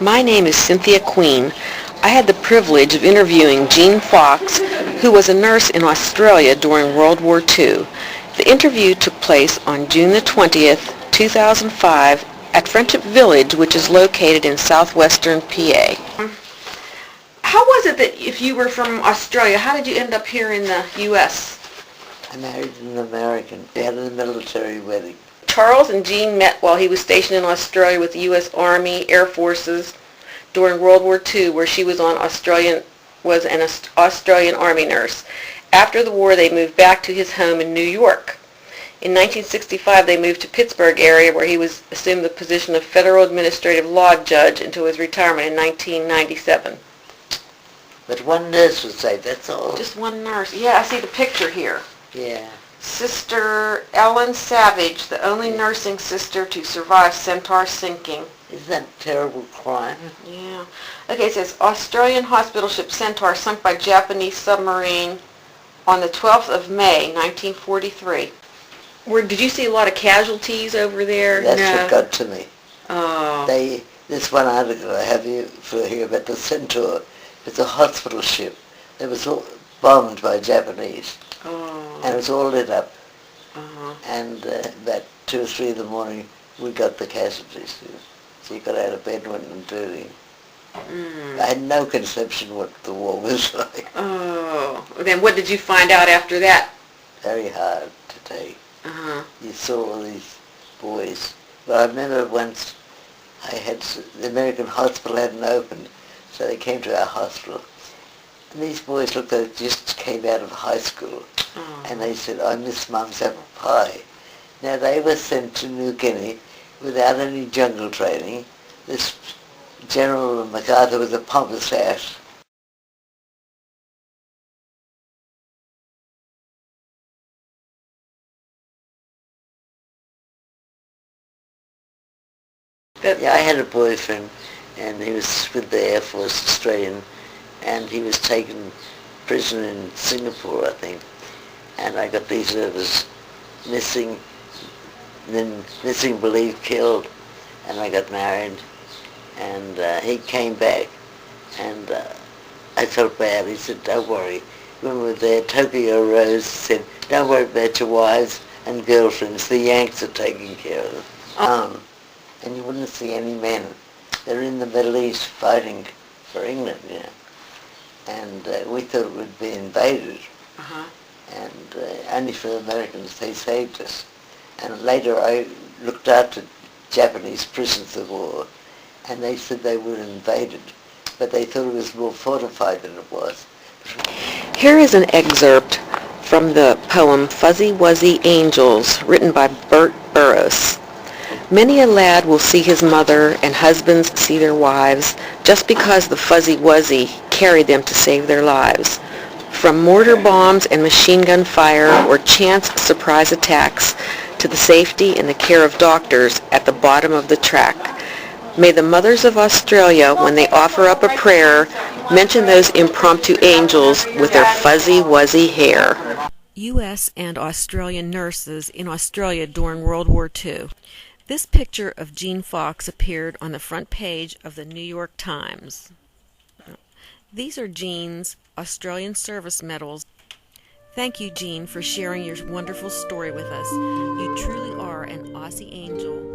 My name is Cynthia Queen. I had the privilege of interviewing Jean Fox, who was a nurse in Australia during World War II. The interview took place on June the 20th, 2005, at Friendship Village, which is located in southwestern PA. How was it that if you were from Australia, how did you end up here in the U.S.? I married an American. We had a military wedding. Charles and Jean met while he was stationed in Australia with the U.S. Army, Air Forces during World War II, where she was an Australian Army nurse. After the war, they moved back to his home in New York. In 1965, they moved to Pittsburgh area, where he assumed the position of federal administrative law judge until his retirement in 1997. But one nurse was saved, that's all. Just one nurse. Yeah, I see the picture here. Yeah. Sister Ellen Savage, the only nursing sister to survive Centaur sinking. Isn't that a terrible crime? Yeah. Okay, it says Australian hospital ship Centaur sunk by Japanese submarine on the 12th of May, 1943. Did you see a lot of casualties over there? That's what got to me. Oh. This one article I have here about the Centaur. It's a hospital ship. It was all bombed by Japanese. Oh. And it was all lit up. Uh-huh. And about 2 or 3 in the morning, we got the casualties. So you got out of bed when it was dirty. I had no conception what the war was like. Oh. Then what did you find out after that? Very hard to take. Uh-huh. You saw all these boys. But I remember once the American hospital hadn't opened, so they came to our hospital. And these boys looked like they just came out of high school. Oh. And they said, I miss Mum's apple pie. Now they were sent to New Guinea without any jungle training. This General MacArthur with a pompous hat. Yeah, I had a boyfriend, and he was with the Air Force Australian, and he was taken prisoner in Singapore, I think. And I got these letters, missing, then missing, believed, killed, and I got married. And he came back, and I felt bad. He said, don't worry. When we were there, Tokyo Rose said, don't worry about your wives and girlfriends. The Yanks are taking care of them. And you wouldn't see any men. They're in the Middle East fighting for England, you know. And we thought it would be invaded. Uh-huh. And only for the Americans, they saved us. And later I looked after Japanese prisoners of war, and they said they were invaded, but they thought it was more fortified than it was. Here is an excerpt from the poem Fuzzy Wuzzy Angels, written by Bert Burroughs. Many a lad will see his mother, and husbands see their wives, just because the fuzzy wuzzy carried them to save their lives. From mortar bombs and machine gun fire or chance surprise attacks to the safety and the care of doctors at the bottom of the track. May the mothers of Australia, when they offer up a prayer, mention those impromptu angels with their fuzzy wuzzy hair. U.S. and Australian nurses in Australia during World War II. This picture of Jean Fox appeared on the front page of the New York Times. These are Jean's Australian Service Medals. Thank you, Jean, for sharing your wonderful story with us. You truly are an Aussie angel.